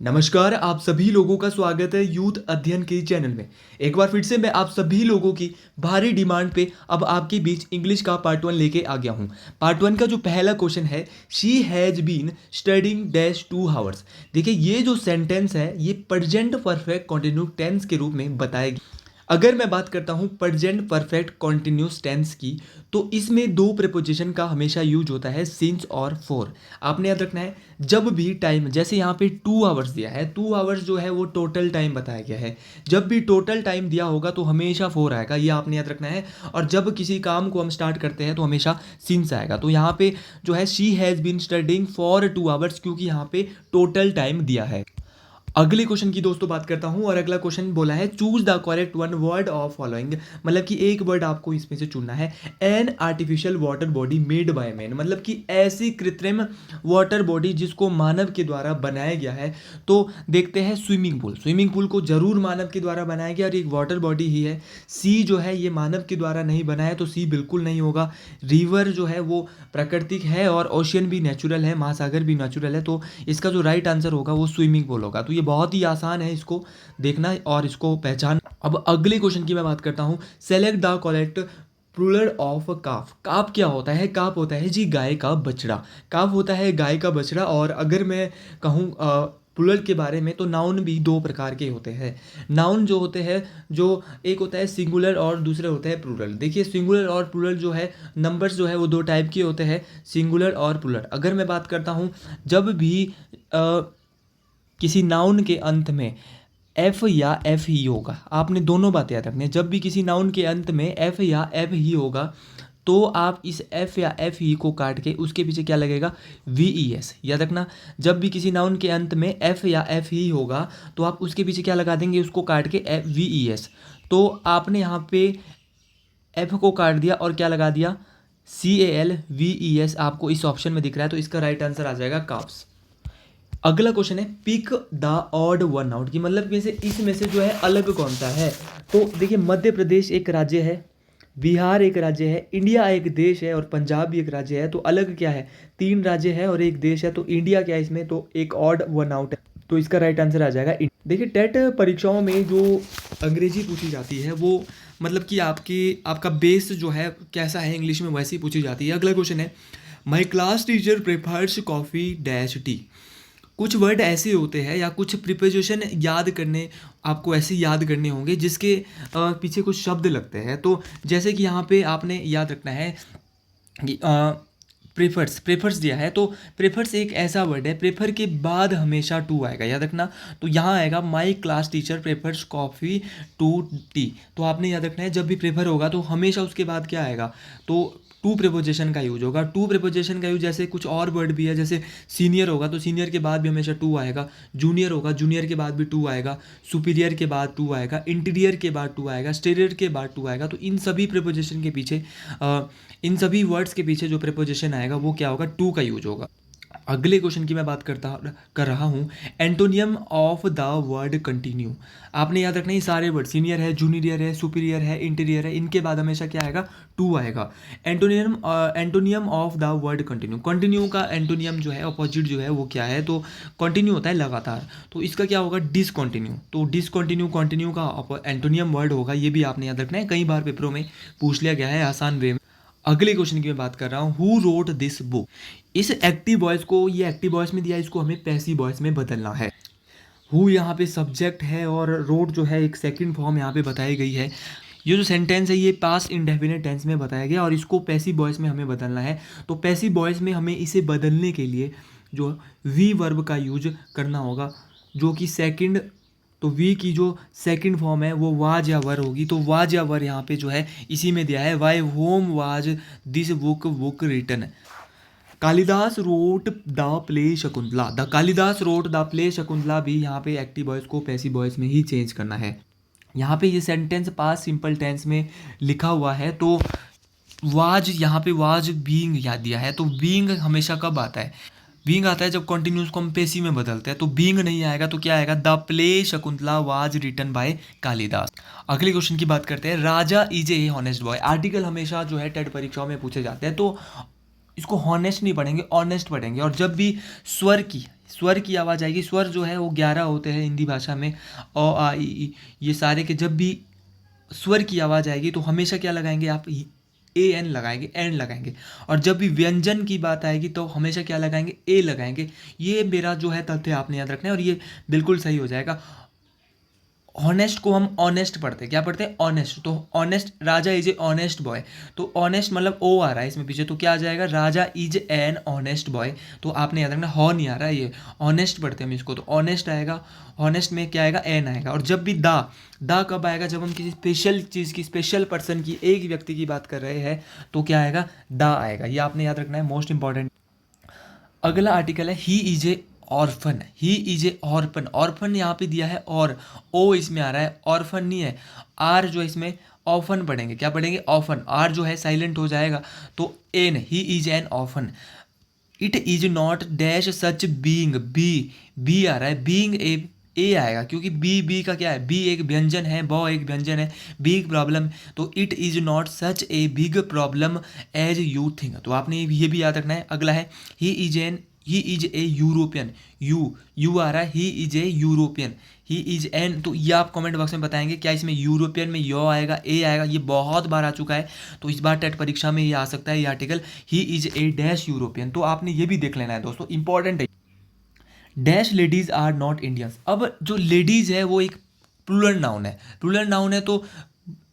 नमस्कार, आप सभी लोगों का स्वागत है यूथ अध्ययन के चैनल में। एक बार फिर से मैं आप सभी लोगों की भारी डिमांड पे अब आपके बीच इंग्लिश का पार्ट 1 लेके आ गया हूँ। पार्ट 1 का जो पहला क्वेश्चन है, she has been studying dash 2 hours. देखिए, ये जो सेंटेंस है ये प्रेजेंट परफेक्ट कंटिन्यू टेंस के रूप में बताया गया। अगर मैं बात करता हूँ प्रेजेंट परफेक्ट कॉन्टिन्यूस टेंस की, तो इसमें दो प्रीपोजिशन का हमेशा यूज होता है, सिंस और फॉर। आपने याद रखना है, जब भी टाइम, जैसे यहाँ पे 2 आवर्स दिया है, 2 आवर्स जो है वो टोटल टाइम बताया गया है। जब भी टोटल टाइम दिया होगा तो हमेशा फॉर आएगा, ये आपने याद रखना है। और जब किसी काम को हम स्टार्ट करते हैं तो हमेशा सिंस आएगा। तो यहाँ पे जो है she has been studying for 2 hours, क्योंकि यहाँ पे टोटल टाइम दिया है। अगले क्वेश्चन की दोस्तों बात करता हूँ, और अगला क्वेश्चन बोला है choose the correct one word of following. मतलब कि एक वर्ड आपको इसमें से चुनना है। An artificial water body made by man, मतलब कि ऐसी कृत्रिम वाटर बॉडी जिसको मानव के द्वारा बनाया गया है। तो देखते हैं स्विमिंग पूल। स्विमिंग पूल को जरूर मानव के द्वारा बनाया गया और एक वाटर बॉडी ही है। सी जो है ये मानव के द्वारा नहीं बनाया, तो सी बिल्कुल नहीं होगा। रिवर जो है वो प्राकृतिक है, और ओशियन भी नेचुरल है, महासागर भी नेचुरल है। तो इसका जो राइट आंसर होगा वो स्विमिंग पूल होगा। तो ये बहुत ही आसान है इसको देखना और इसको पहचान। अब अगले क्वेश्चन की मैं बात करता हूँ। Select the correct plural of calf. Calf क्या होता है? काफ होता है जी गाय का बछड़ा। काफ होता है गाय का बछड़ा। और अगर मैं कहूँ प्लूरल के बारे में, तो नाउन भी दो प्रकार के होते हैं। नाउन जो होते हैं, जो एक होता है सिंगुलर और दूसरे होते हैं प्लूरल। देखिए, सिंगुलर और प्लूरल जो है, नंबर्स जो है वो दो टाइप के होते हैं, सिंगुलर और प्लूरल। अगर मैं बात करता हूँ, जब भी किसी नाउन के अंत में एफ या एफ ही होगा, आपने दोनों बातें याद रखनी है। जब भी किसी नाउन के अंत में एफ या एफ ही होगा, तो आप इस एफ या एफ ही को काट के उसके पीछे क्या लगेगा? We E S. याद रखना, जब भी किसी नाउन के अंत में एफ या एफ ही होगा, तो आप उसके पीछे क्या लगा देंगे? उसको काट के एफ वी ई एस। तो आपने यहाँ पे एफ को काट दिया और क्या लगा दिया? C A L V E S आपको इस ऑप्शन में दिख रहा है। तो इसका राइट आंसर आ जाएगा काफ्स। अगला क्वेश्चन है pick the odd one out की, मतलब में से इसमें से जो है अलग कौन सा है। तो देखिए, मध्य प्रदेश एक राज्य है, बिहार एक राज्य है, इंडिया एक देश है, और पंजाब भी एक राज्य है। तो अलग क्या है? 3 राज्य है और एक देश है। तो इंडिया क्या है इसमें? तो एक ऑड वन आउट है। तो इसका राइट आंसर आ जाएगा इंडिया। देखिए, टेट परीक्षाओं में जो अंग्रेजी पूछी जाती है वो, मतलब कि आपका बेस जो है कैसा है इंग्लिश में, वैसी पूछी जाती है। अगला क्वेश्चन है माई class teacher prefers coffee dash T. कुछ वर्ड ऐसे होते हैं या कुछ प्रिपोजिशन याद करने, आपको ऐसे याद करने होंगे जिसके पीछे कुछ शब्द लगते हैं। तो जैसे कि यहाँ पे आपने याद रखना है कि प्रेफर्स दिया है, तो प्रेफर्स एक ऐसा वर्ड है, प्रेफर के बाद हमेशा टू आएगा, याद रखना। तो यहाँ आएगा my class teacher prefers coffee to tea. तो आपने याद रखना है, जब भी प्रेफर होगा तो हमेशा उसके बाद क्या आएगा? तो टू प्रिपोजिशन का यूज होगा। टू प्रिपोजिशन का यूज, जैसे कुछ और वर्ड भी है, जैसे सीनियर होगा तो सीनियर के बाद भी हमेशा टू आएगा। जूनियर होगा, जूनियर के बाद भी टू आएगा। सुपीरियर के बाद टू आएगा। इंटीरियर के बाद टू आएगा। स्टेरियर के बाद टू आएगा। तो इन सभी प्रिपोजिशन के पीछे, इन सभी वर्ड्स के पीछे जो प्रिपोजिशन आएगा वो क्या होगा? टू का यूज होगा। अगले क्वेश्चन की मैं बात कर रहा हूँ। Antonym of the word continue. आपने याद रखना है, ये सारे वर्ड, सीनियर है, जूनियर है, सुपीरियर है, इंटीरियर है, इनके बाद हमेशा क्या आएगा? टू आएगा। Antonym of the word continue. Continue का एंटोनियम जो है, अपोजिट जो है वो क्या है? तो कंटिन्यू होता है लगातार। तो इसका क्या होगा? डिसकंटिन्यू। तो डिसकंटिन्यू कंटिन्यू का एंटोनियम वर्ड होगा। ये भी आपने याद रखना है, कई बार पेपरों में पूछ लिया गया है आसान वे में। अगले क्वेश्चन की मैं बात कर रहा हूँ। Who wrote this book. इस एक्टिव वॉइस को, ये एक्टिव वॉइस में दिया, इसको हमें पैसिव वॉइस में बदलना है। हु यहाँ पे सब्जेक्ट है और रोट जो है एक सेकंड फॉर्म यहाँ पे बताई गई है। ये जो सेंटेंस है ये पास्ट इंडेफिनिट टेंस में बताया गया और इसको पैसिव वॉइस में हमें बदलना है। तो पैसिव वॉइस में हमें इसे बदलने के लिए जो वी वर्ब का यूज करना होगा, जो कि सेकंड, तो वी की जो सेकंड फॉर्म है वो वाज या वर होगी। तो वाज या वर यहाँ पे जो है इसी में दिया है। By whom was this book written. Kalidasa wrote the play Shakuntala. The Kalidasa wrote the play Shakuntala भी यहाँ पे एक्टिव वॉइस को पैसिव वॉइस में ही चेंज करना है। यहाँ पे ये सेंटेंस पास्ट सिंपल टेंस में लिखा हुआ है। तो वाज, यहाँ पे वाज बीइंग याद दिया है। तो बीइंग हमेशा कब आता है? बीइंग आता है जब कॉन्टिन्यूस को हम पेशी में बदलते हैं। तो बीइंग नहीं आएगा, तो क्या आएगा? The play Shakuntala was written by Kalidas. अगले क्वेश्चन की बात करते हैं। Raja is a honest boy. Article हमेशा जो है टेट परीक्षाओं में पूछे जाते हैं। तो इसको हॉनेस्ट नहीं पढ़ेंगे, ऑनेस्ट पढ़ेंगे। और जब भी स्वर की, स्वर की आवाज़ आएगी। स्वर जो है वो 11 होते हैं हिंदी भाषा में, अ आ इ ई, ये सारे के जब भी स्वर की आवाज़ आएगी तो हमेशा क्या लगाएंगे आप, ए एन लगाएंगे, एन लगाएंगे। और जब भी व्यंजन की बात आएगी तो हमेशा क्या लगाएंगे, ए लगाएंगे। ये मेरा जो है तथ्य आपने याद रखना है और ये बिल्कुल सही हो जाएगा। ऑनेस्ट को हम ऑनेस्ट पढ़ते हैं, क्या पढ़ते हैं, ऑनेस्ट। तो honest, Raja is A honest boy, तो ऑनेस्ट मतलब ओ आ रहा है इसमें पीछे, तो क्या आ जाएगा, राजा इज एन ऑनेस्ट बॉय। तो आपने याद रखना, हॉ नहीं आ रहा है, ये ऑनेस्ट पढ़ते हैं हम इसको, तो ऑनेस्ट आएगा। ऑनेस्ट में क्या आएगा, एन आएगा। और जब भी दा कब आएगा, जब हम किसी स्पेशल चीज़ की, स्पेशल पर्सन की, एक व्यक्ति की बात कर रहे हैं तो क्या आएगा, दा आएगा। ये आपने याद रखना है, मोस्ट इंपॉर्टेंट। अगला आर्टिकल है he is A orphan. He is A orphan, orphan यहाँ पे दिया है और ओ इसमें आ रहा है, ऑर्फन नहीं है। आर जो है इसमें ऑफन पढ़ेंगे, क्या पढ़ेंगे, ऑफन। आर जो है साइलेंट हो जाएगा तो an, he is an often. It is not dash such being, B आ रहा है, बीइंग ए आएगा, क्योंकि बी का क्या है, बी एक व्यंजन है, बॉ एक व्यंजन है, बिग प्रॉब्लम। तो it is not such a big problem as you think. तो आपने ये भी याद रखना है। अगला है he is a European, U आ रहा है, he is a European, he is an. तो ये आप कमेंट बॉक्स में बताएंगे क्या इसमें यूरोपियन में यो आएगा, ए आएगा। ये बहुत बार आ चुका है, तो इस बार टेट परीक्षा में ये आ सकता है ये article, he is A dash European. तो आपने ये भी देख लेना है दोस्तों, इंपॉर्टेंट है। Dash ladies are not Indians. अब जो लेडीज है वो एक प्लूरल नाउन है, प्लूरल नाउन है, तो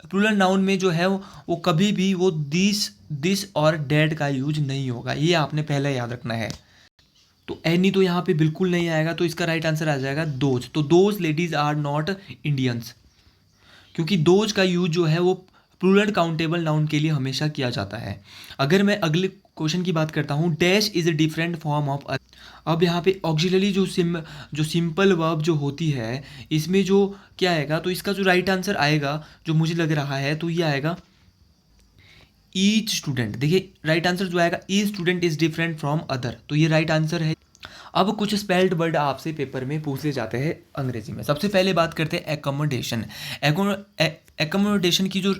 प्लूरल नाउन में जो है वो कभी भी वो दिस और डैड का यूज नहीं होगा, ये आपने पहले याद रखना है। तो एनी तो यहाँ पे बिल्कुल नहीं आएगा, तो इसका राइट आंसर आ जाएगा दोज। तो those ladies are not Indians, क्योंकि दोज का यूज जो है वो प्लूरल काउंटेबल नाउन के लिए हमेशा किया जाता है। अगर मैं अगले क्वेश्चन की बात करता हूँ, dash is a different form of. अब यहाँ पे ऑक्सिलरी जो सिंपल वर्ब जो होती है, इसमें जो क्या आएगा, तो इसका जो राइट आंसर आएगा जो मुझे लग रहा है, तो ये आएगा ईच स्टूडेंट। देखिए राइट आंसर जो आएगा, each student is different from other, तो ये राइट आंसर है। अब कुछ स्पेल्ड वर्ड आपसे पेपर में पूछे जाते हैं अंग्रेजी में। सबसे पहले बात करते हैं एकोमोडेशन। एकोमोडेशन की जो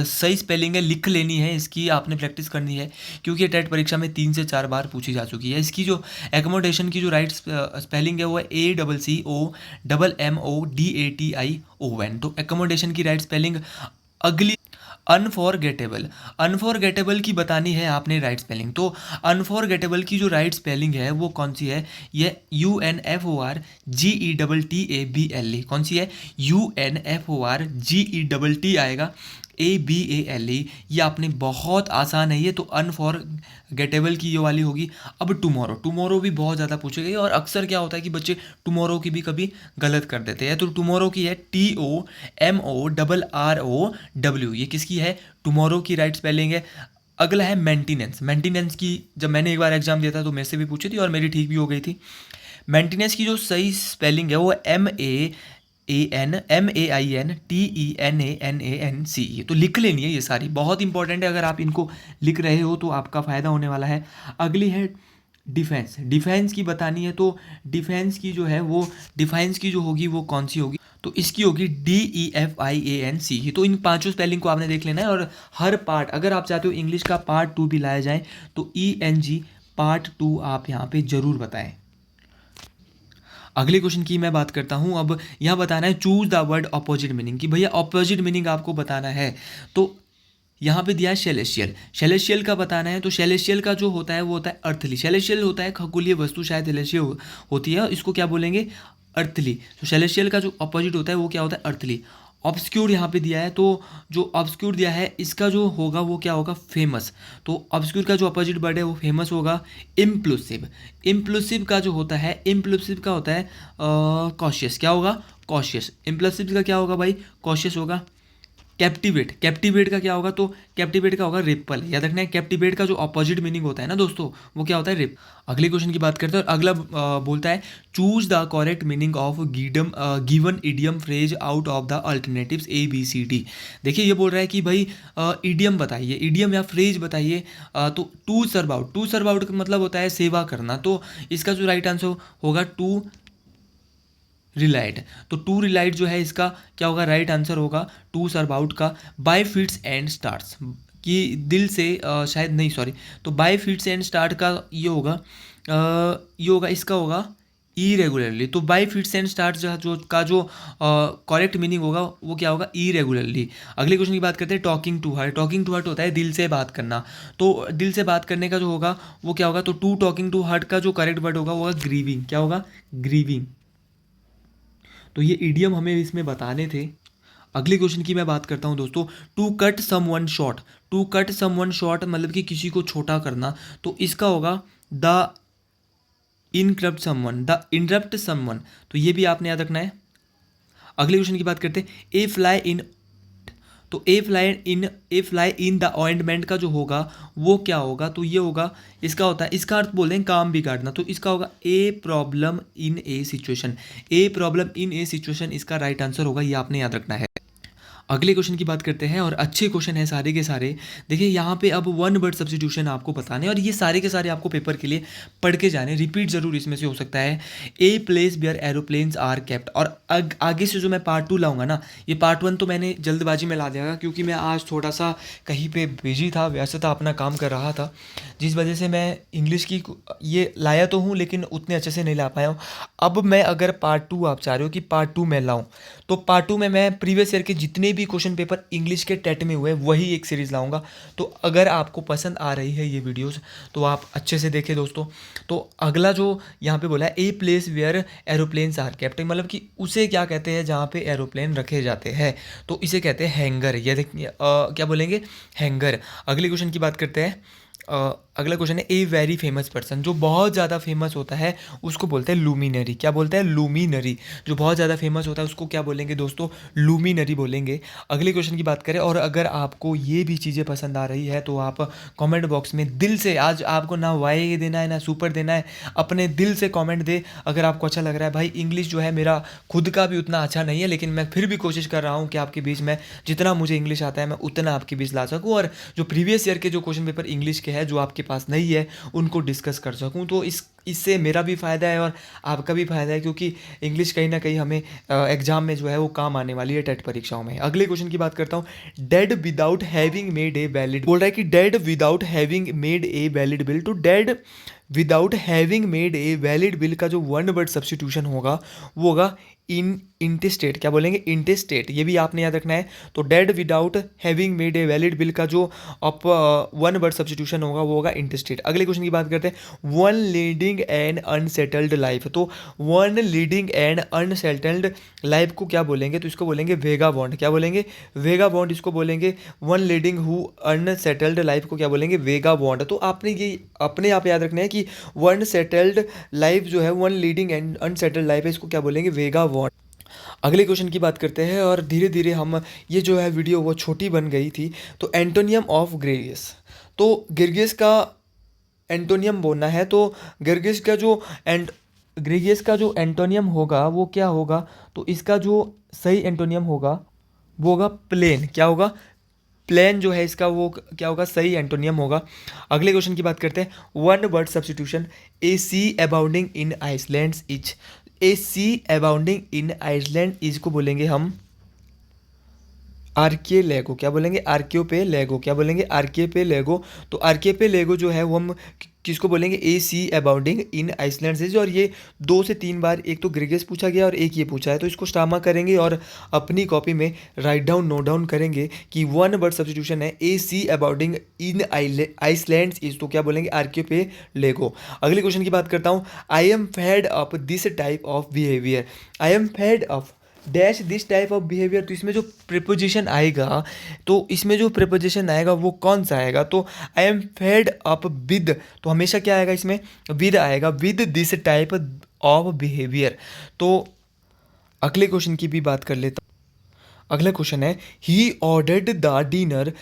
सही स्पेलिंग है लिख लेनी है, इसकी आपने प्रैक्टिस करनी है, क्योंकि टेट परीक्षा में 3 से 4 बार पूछी जा चुकी है। इसकी जो एकोमोडेशन की जो राइट स्पेलिंग है वो है ACCOMMODATION। तो एकोमोडेशन की राइट स्पेलिंग। अगली अनफॉरगेटेबल, अनफॉरगेटेबल की बतानी है आपने राइट स्पेलिंग। तो अनफॉरगेटेबल की जो राइट स्पेलिंग है वो कौन सी है, ये UNFORGETTABLE। कौन सी है, UNFORGETT आएगा, ABALE। ये आपने बहुत आसान है ये, तो अनफॉरगेटेबल की ये वाली होगी। अब टुमारो भी बहुत ज़्यादा पूछे गई, और अक्सर क्या होता है कि बच्चे टुमारो की भी कभी गलत कर देते हैं। तो टुमारो की है TOMORROW, ये किसकी है, टुमारो की राइट स्पेलिंग है। अगला है मेंटेनेंस। मेंटेनेंस की जब मैंने एक बार एग्जाम दिया था तो मेरे से भी पूछी थी और मेरी ठीक भी हो गई थी। मेंटेनेंस की जो सही स्पेलिंग है वो MAINTENANANCE। तो लिख लेनी है ये सारी, बहुत इंपॉर्टेंट है। अगर आप इनको लिख रहे हो तो आपका फ़ायदा होने वाला है। अगली है डिफेंस। डिफेंस की बतानी है, तो डिफेंस की जो है वो, डिफेंस की जो होगी वो कौन सी होगी, तो इसकी होगी DEFIANCE। तो इन पांचों स्पेलिंग को आपने देख लेना है। और हर पार्ट, अगर आप चाहते हो इंग्लिश का पार्ट 2 भी लाया जाए तो ENG पार्ट 2 आप यहाँ पे ज़रूर बताएं। अगले क्वेश्चन की मैं बात करता हूँ। अब यहाँ बताना है choose the word opposite meaning, कि भैया ऑपोजिट मीनिंग आपको बताना है। तो यहाँ पे दिया है सेलेशियल। सेलेशियल का बताना है, तो सेलेशियल का जो होता है वो होता है अर्थली। सेलेशियल होता है खगोलीय वस्तु, शायद सेलेशियल होती है, इसको क्या बोलेंगे, अर्थली। तो सेलेशियल का जो अपोजिट होता है वो क्या होता है, अर्थली। ऑब्सक्यूर यहाँ पे दिया है, तो जो ऑब्सक्यूर दिया है इसका जो होगा वो क्या होगा, फेमस। तो ऑब्सक्यूर का जो अपोजिट वर्ड है वो फेमस होगा। इम्प्लूसिव, इम्प्लूसिव का जो होता है, इम्प्लूसिव का होता है कॉशियस। क्या होगा, कॉशियस। इम्प्लूसिव का क्या होगा भाई, कॉशियस होगा। कैप्टिवेट, कैप्टिवेट का क्या होगा, तो कैप्टिवेट का होगा रिपल। याद रखना है, कैप्टिवेट का जो अपोजिट मीनिंग होता है ना दोस्तों, वो क्या होता है, रिप। अगले क्वेश्चन की बात करते हैं। अगला बोलता है choose the correct meaning of given idiom phrase out of the alternatives ABCD। देखिए ये बोल रहा है कि भाई इडियम बताइए, इडियम या फ्रेज बताइए। तो to serve out, to serve out का मतलब होता है सेवा करना, तो इसका जो राइट आंसर होगा टू रिलाइड। तो टू रिलाइड जो है इसका क्या होगा, राइट आंसर होगा टू सर्व आउट का। बाय फीट्स एंड स्टार्ट्स, कि दिल से शायद नहीं, सॉरी, तो बाय फीट्स एंड स्टार्ट का ये होगा, ये होगा, इसका होगा इरेगुलरली। तो बाई फिट्स एंड स्टार्ट जो करेक्ट मीनिंग होगा वो क्या होगा, इरेगुलरली। अगले क्वेश्चन की बात करते हैं, talking to heart. Talking to heart होता है दिल से बात करना, तो दिल से बात करने का जो होगा वो क्या होगा, तो टू टॉकिंग टू हार्ट का जो करेक्ट वर्ड होगा वो होगा ग्रीविंग। क्या होगा, ग्रीविंग। तो ये इडियम हमें इसमें बताने थे। अगले क्वेश्चन की मैं बात करता हूँ दोस्तों, to cut someone short. To cut someone short मतलब कि किसी को छोटा करना, तो इसका होगा the interrupt someone, the interrupt someone. तो ये भी आपने याद रखना है। अगले क्वेश्चन की बात करते हैं, ए फ्लाई इन। तो ए फ्लाई इन द ऑइंटमेंट का जो होगा वो क्या होगा, तो ये होगा, इसका होता है, इसका अर्थ बोल दें काम बिगाड़ना, तो इसका होगा a problem in A situation. A problem in A situation इसका राइट आंसर होगा, ये आपने याद रखना है। अगले क्वेश्चन की बात करते हैं और अच्छे क्वेश्चन है सारे के सारे। देखिए यहाँ पे अब वन वर्ड सब्स्टिट्यूशन आपको बताने और ये सारे के सारे आपको पेपर के लिए पढ़ के जाने, रिपीट जरूर इसमें से हो सकता है। A place where aeroplanes are kept. और आगे से जो मैं पार्ट 2 लाऊंगा ना, ये पार्ट 1 तो मैंने जल्दबाजी में ला दिया क्योंकि मैं आज थोड़ा सा कहीं पे बिजी था, व्यस्त था, अपना काम कर रहा था, जिस वजह से मैं इंग्लिश की ये लाया तो हूँ लेकिन उतने अच्छे से नहीं ला पाया हूँ। अब मैं अगर पार्ट 2 आप चाह रहे हो कि पार्ट 2 मैं लाऊं, तो पार्ट 2 में मैं प्रीवियस ईयर के जितने भी क्वेश्चन पेपर इंग्लिश के टेट में हुए वही एक सीरीज़ लाऊंगा। तो अगर आपको पसंद आ रही है ये वीडियोस तो आप अच्छे से देखें दोस्तों। तो अगला जो यहाँ पे बोला है, a place where aeroplanes are kept, मतलब कि उसे क्या कहते हैं जहाँ पे एरोप्लेन रखे जाते हैं, तो इसे कहते हैं हैंगर। ये देखिए क्या बोलेंगे, हैंगर। अगले क्वेश्चन की बात करते हैं। अगला क्वेश्चन है, ए वेरी फेमस पर्सन। जो बहुत ज़्यादा फेमस होता है उसको बोलते हैं लूमिनरी। क्या बोलते हैं, लूमिनरी। जो बहुत ज़्यादा फेमस होता है उसको क्या बोलेंगे दोस्तों, लूमिनरी बोलेंगे। अगले क्वेश्चन की बात करें, और अगर आपको ये भी चीज़ें पसंद आ रही है तो आप कमेंट बॉक्स में दिल से, आज आपको ना वाई देना है ना सुपर देना है, अपने दिल से कमेंट दे अगर आपको अच्छा लग रहा है। भाई इंग्लिश जो है मेरा खुद का भी उतना अच्छा नहीं है, लेकिन मैं फिर भी कोशिश कर रहा हूँ कि आपके बीच में जितना मुझे इंग्लिश आता है मैं उतना आपके बीच ला सकूँ, और जो प्रीवियस ईयर के जो क्वेश्चन पेपर इंग्लिश के हैं जो आपके पास नहीं है उनको डिस्कस कर सकूं। तो इससे मेरा भी फ़ायदा है और आपका भी फ़ायदा है, क्योंकि इंग्लिश कहीं ना कहीं हमें एग्जाम में जो है वो काम आने वाली है, टेट परीक्षाओं में। अगले क्वेश्चन की बात करता हूँ, dead without having made a valid. बोल रहा है कि dead without having made a valid bill. तो dead without having made a valid bill का जो वन वर्ड सब्स्टिट्यूशन होगा वो होगा इंटेस्टेट। क्या बोलेंगे, इंटेस्टेट। ये भी आपने याद रखना है। तो dead without having made a valid bill का जो वन वर्ड सब्स्टिट्यूशन होगा वो होगा इंटेस्टेट। अगले क्वेश्चन की बात करते हैं, one leading and unsettled life. तो one leading and unsettled life को क्या बोलेंगे, तो इसको बोलेंगे वेगा बॉन्ड। क्या बोलेंगे, वेगा बॉन्ड इसको बोलेंगे। One leading who unsettled life को क्या बोलेंगे, वेगा बॉन्ड। तो आपने ये अपने आप याद रखना है कि वन सेटल्ड लाइफ जो है, one leading and unsettled life है, इसको क्या बोलेंगे, वेगा बॉन्ड। अगले क्वेश्चन की बात करते हैं और धीरे धीरे हम, ये जो है वीडियो वो छोटी बन गई थी। तो एंटोनियम ऑफ ग्रेगियस। तो ग्रेगियस का एंटोनियम बोलना है, तो ग्रेगियस का जो ग्रेगियस का जो एंटोनियम होगा वो क्या होगा, तो इसका जो सही एंटोनियम होगा वो होगा प्लेन। क्या होगा, प्लेन जो है इसका वो क्या होगा, सही एंटोनियम होगा। अगले क्वेश्चन की बात करते हैं, one word substitution, a sea abounding in island is. A sea abounding in island is को बोलेंगे हम आर्के लेगो। क्या बोलेंगे, आर्क्यो पे लेगो। क्या बोलेंगे, आर्के पे लेगो। तो आर्के पे लेगो जो है वो हम किसको बोलेंगे, ए सी अबाउंडिंग इन आइसलैंड से। और ये 2 से 3 बार, एक तो ग्रेगियस पूछा गया और एक ये पूछा है, तो इसको स्टामा करेंगे और अपनी कॉपी में राइट डाउन नोट डाउन करेंगे कि वन वर्ड सब्स्टिट्यूशन है ए sea abounding in island is, तो क्या बोलेंगे, आर्के पे लेगो। अगले क्वेश्चन की बात करता हूँ, I am fed up this type of behaviour. I am fed up dash this type of behaviour. तो इसमें जो प्रिपोजिशन आएगा, तो इसमें जो प्रिपोजिशन आएगा वो कौन सा आएगा, तो I am fed up with, तो हमेशा क्या आएगा इसमें, विद आएगा, with this type of behaviour. तो अगले क्वेश्चन की भी बात कर लेता हूँ। अगला क्वेश्चन है, he ordered the dinner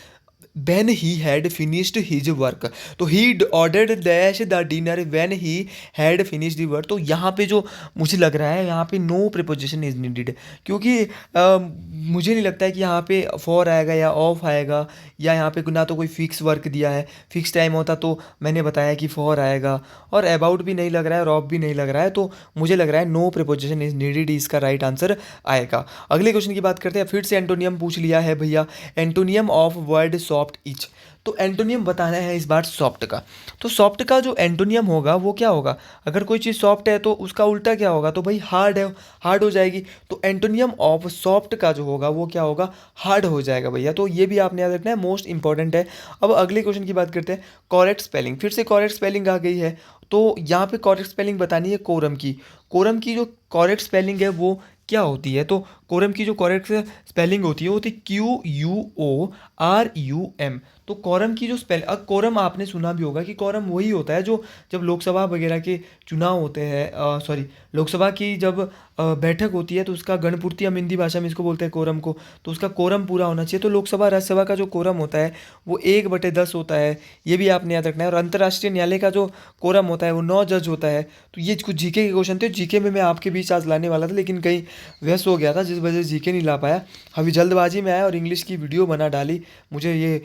when he had finished his work। तो he ordered dash the dinner when he had finished the work। तो यहाँ पे जो मुझे लग रहा है यहाँ पे no preposition is needed, क्योंकि मुझे नहीं लगता है कि यहाँ पे for आएगा या off आएगा, या यहाँ पे ना तो कोई फिक्स वर्क दिया है, फिक्स टाइम होता तो मैंने बताया कि for आएगा, और about भी नहीं लग रहा है और off भी नहीं लग रहा है, तो मुझे लग रहा है no preposition is needed इसका राइट आंसर आएगा। अगले क्वेश्चन की बात करते हैं, फिर से एंटोनियम पूछ लिया है भैया। Antonym of word soft soft each. तो एंटोनियम बताना है इस बार सॉफ्ट का। तो सॉफ्ट का जो एंटोनियम होगा वो क्या होगा, अगर कोई चीज़ सॉफ्ट है तो उसका उल्टा क्या होगा, तो भाई हार्ड है, हार्ड हो जाएगी। तो एंटोनियम ऑफ सॉफ्ट का जो होगा वो क्या होगा, हार्ड हो जाएगा भैया। तो ये भी आपने याद रखना है, मोस्ट इंपॉर्टेंट है। अब अगले क्वेश्चन की बात करते हैं, कॉरेक्ट स्पेलिंग। फिर से कॉरेक्ट स्पेलिंग आ गई है। तो यहाँ पे कॉरेक्ट स्पेलिंग बतानी है कोरम की। कोरम की जो कॉरेक्ट स्पेलिंग है वो क्या होती है, तो कोरम की जो कॉरेक्ट स्पेलिंग होती है वो होती है QUORUM। तो कोरम की जो अब कोरम आपने सुना भी होगा कि कोरम वही होता है जो जब लोकसभा वगैरह के चुनाव होते हैं, सॉरी, लोकसभा की जब बैठक होती है तो उसका गणपूर्ति, हम हिंदी भाषा में इसको बोलते हैं कोरम को, तो उसका कोरम पूरा होना चाहिए। तो लोकसभा राज्यसभा का जो कोरम होता है वो 1/10 होता है, ये भी आपने याद रखना है। और अंतर्राष्ट्रीय न्यायालय का जो कोरम होता है वो 9 जज होता है। तो ये कुछ जीके के क्वेश्चन थे, जीके में मैं आपके बीच आज लाने वाला था लेकिन कहीं व्यस्त हो गया था जिस वजह से जीके नहीं ला पाया। अभी जल्दबाजी में आया और इंग्लिश की वीडियो बना डाली, मुझे ये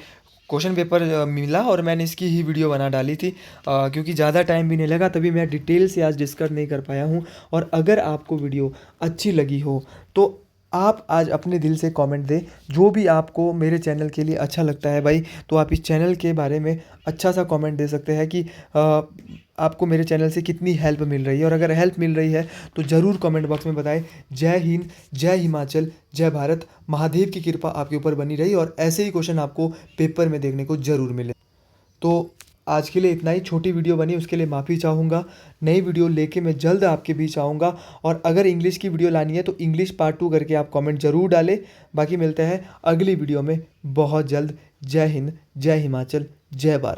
क्वेश्चन पेपर मिला और मैंने इसकी ही वीडियो बना डाली थी, क्योंकि ज़्यादा टाइम भी नहीं लगा, तभी मैं डिटेल से आज डिस्कस नहीं कर पाया हूँ। और अगर आपको वीडियो अच्छी लगी हो तो आप आज अपने दिल से कमेंट दें, जो भी आपको मेरे चैनल के लिए अच्छा लगता है भाई, तो आप इस चैनल के बारे में अच्छा सा कमेंट दे सकते हैं कि आपको मेरे चैनल से कितनी हेल्प मिल रही है। और अगर हेल्प मिल रही है तो ज़रूर कमेंट बॉक्स में बताएं। जय हिंद, जय हिमाचल, जय भारत। महादेव की कृपा आपके ऊपर बनी रही और ऐसे ही क्वेश्चन आपको पेपर में देखने को ज़रूर मिले। तो आज के लिए इतना ही, छोटी वीडियो बनी उसके लिए माफ़ी चाहूँगा। नई वीडियो लेके मैं जल्द आपके बीच आऊँगा। और अगर इंग्लिश की वीडियो लानी है तो इंग्लिश पार्ट 2 करके आप कमेंट ज़रूर डालें। बाकी मिलते हैं अगली वीडियो में बहुत जल्द। जय हिंद, जय हिमाचल, जय भारत।